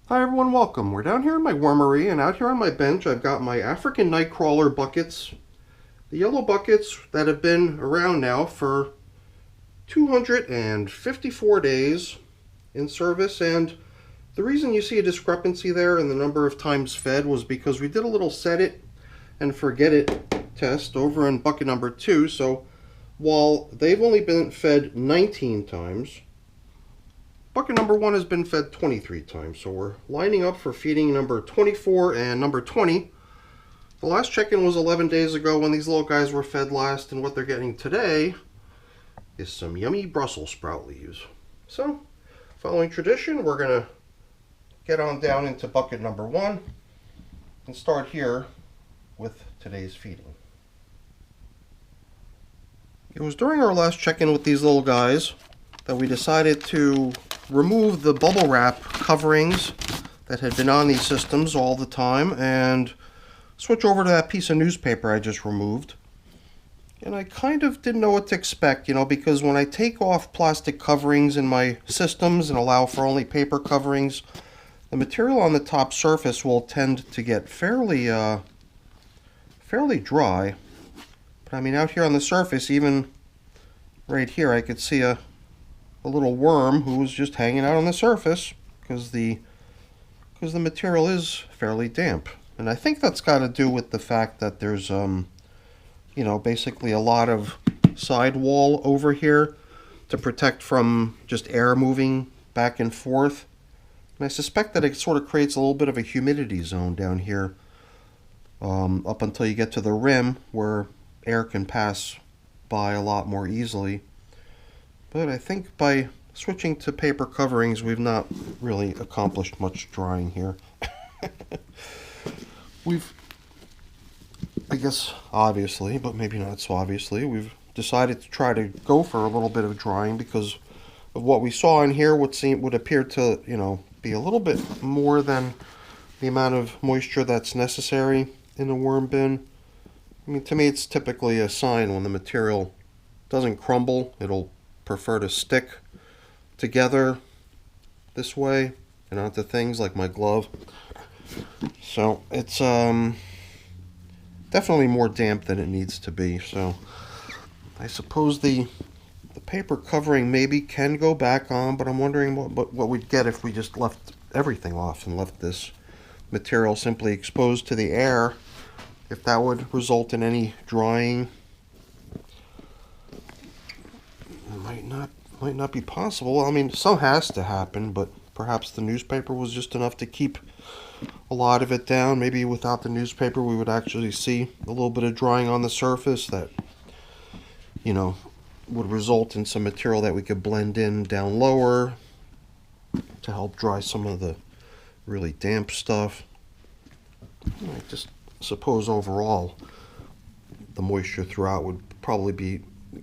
Hi everyone, welcome. We're down here in my wormery, and out here on my bench I've got my African nightcrawler buckets. The yellow buckets that have been around now for 254 days in service, and the reason you see a discrepancy there in the number of times fed was because we did a little set it and forget it test over in bucket number 2, so while they've only been fed 19 times, bucket number 1 has been fed 23 times, so we're lining up for feeding number 24 and number 20. The last check-in was 11 days ago when these little guys were fed last, and what they're getting today is some yummy Brussels sprout leaves. So, following tradition, we're going to get on down into bucket number 1 and start here with today's feeding. It was during our last check-in with these little guys that we decided to remove the bubble wrap coverings that had been on these systems all the time and switch over to that piece of newspaper I just removed. And I kind of didn't know what to expect, because when I take off plastic coverings in my systems and allow for only paper coverings, the material on the top surface will tend to get fairly dry. But I mean, out here on the surface, even right here, I could see a little worm who was just hanging out on the surface because the material is fairly damp. And I think that's got to do with the fact that there's basically a lot of sidewall over here to protect from just air moving back and forth. And I suspect that it sort of creates a little bit of a humidity zone down here up until you get to the rim where air can pass by a lot more easily. But I think by switching to paper coverings, we've not really accomplished much drying here. I guess obviously, but maybe not so obviously, we've decided to try to go for a little bit of drying because of what we saw in here would appear to, be a little bit more than the amount of moisture that's necessary in a worm bin. I mean, to me, it's typically a sign when the material doesn't crumble. It'll prefer to stick together this way and onto things like my glove. So it's definitely more damp than it needs to be. So I suppose the paper covering maybe can go back on, but I'm wondering what we'd get if we just left everything off and left this material simply exposed to the air, if that would result in any drying. It might not be possible. I mean, some has to happen, but perhaps the newspaper was just enough to keep a lot of it down. Maybe without the newspaper we would actually see a little bit of drying on the surface that would result in some material that we could blend in down lower to help dry some of the really damp stuff. I just suppose overall the moisture throughout would probably be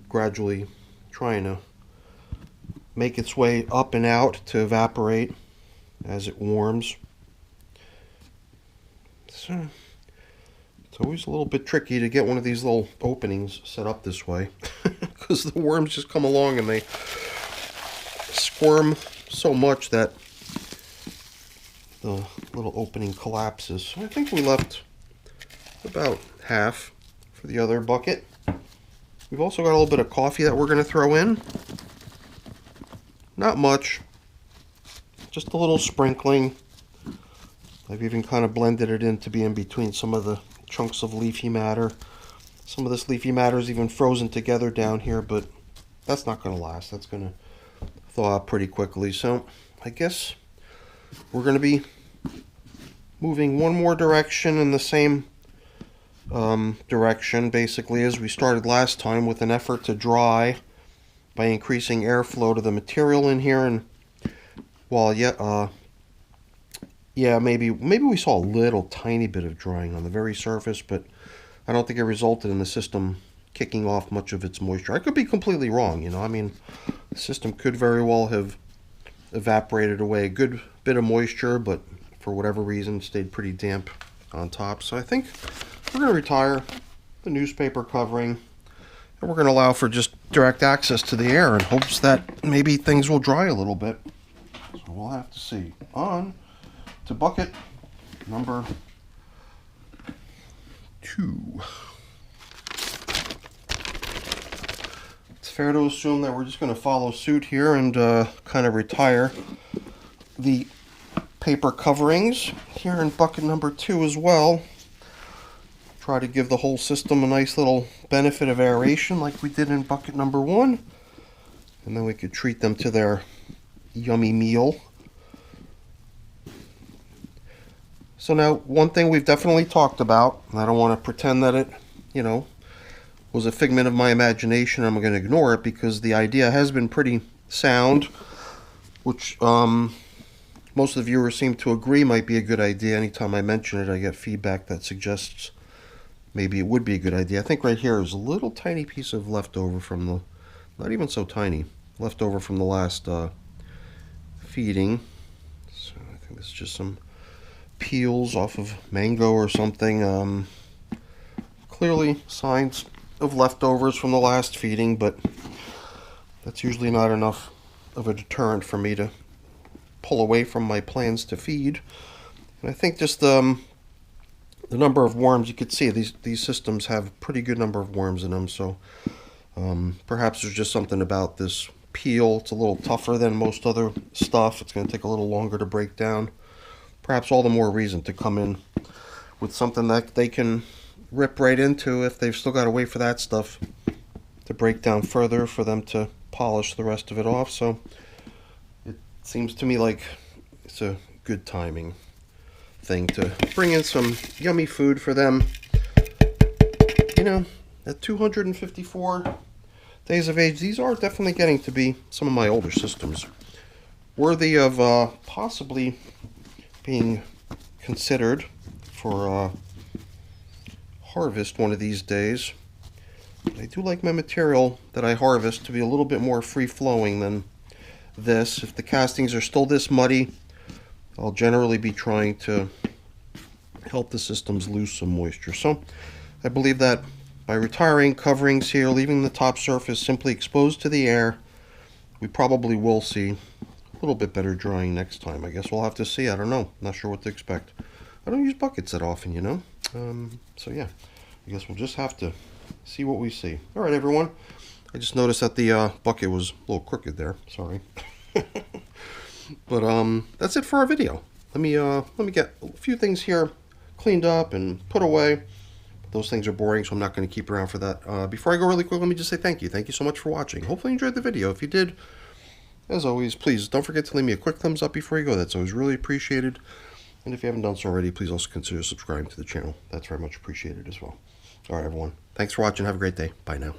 gradually trying to make its way up and out to evaporate as it warms. So it's always a little bit tricky to get one of these little openings set up this way because the worms just come along and they squirm so much that the little opening collapses. So I think we left about half for the other bucket. We've also got a little bit of coffee that we're going to throw in. Not much, just a little sprinkling. I've even kind of blended it in to be in between some of the chunks of leafy matter. Some of this leafy matter is even frozen together down here, but that's not going to last. That's going to thaw out pretty quickly. So I guess we're going to be moving one more direction in the same direction, basically, as we started last time, with an effort to dry by increasing airflow to the material in here. And while maybe we saw a little tiny bit of drying on the very surface, but I don't think it resulted in the system kicking off much of its moisture. I could be completely wrong, I mean, the system could very well have evaporated away a good bit of moisture, but for whatever reason stayed pretty damp on top. So I think we're going to retire the newspaper covering, and we're going to allow for just direct access to the air in hopes that maybe things will dry a little bit. So we'll have to see. On to bucket number 2. It's fair to assume that we're just going to follow suit here and kind of retire the paper coverings here in bucket number 2 as well. Try to give the whole system a nice little benefit of aeration like we did in bucket number 1. And then we could treat them to their yummy meal. So now, one thing we've definitely talked about, and I don't want to pretend that it, was a figment of my imagination. I'm going to ignore it because the idea has been pretty sound, which most of the viewers seem to agree might be a good idea. Anytime I mention it, I get feedback that suggests maybe it would be a good idea. I think right here is a little tiny piece of leftover from the, not even so tiny, leftover from the last feeding. So I think this is just some peels off of mango or something. Clearly signs of leftovers from the last feeding, but that's usually not enough of a deterrent for me to pull away from my plans to feed. And I think just the number of worms, you could see these systems have a pretty good number of worms in them, so perhaps there's just something about this peel. It's a little tougher than most other stuff. It's going to take a little longer to break down. Perhaps all the more reason to come in with something that they can rip right into if they've still got to wait for that stuff to break down further for them to polish the rest of it off. So it seems to me like it's a good timing thing to bring in some yummy food for them. At 254 days of age, these are definitely getting to be some of my older systems, worthy of possibly being considered for harvest one of these days. I do like my material that I harvest to be a little bit more free-flowing than this. If the castings are still this muddy, I'll generally be trying to help the systems lose some moisture. So I believe that by retiring coverings here, leaving the top surface simply exposed to the air, we probably will see a little bit better drying next time. I guess we'll have to see. I don't know. Not sure what to expect. I don't use buckets that often, so yeah, I guess we'll just have to see what we see. All right, everyone. I just noticed that the bucket was a little crooked there. Sorry. But that's it for our video. Let me get a few things here cleaned up and put away. Those things are boring, so I'm not going to keep around for that. Before I go really quick, let me just say thank you. Thank you so much for watching. Hopefully you enjoyed the video. If you did, as always, please don't forget to leave me a quick thumbs up before you go. That's always really appreciated. And if you haven't done so already, please also consider subscribing to the channel. That's very much appreciated as well. All right, everyone. Thanks for watching. Have a great day. Bye now.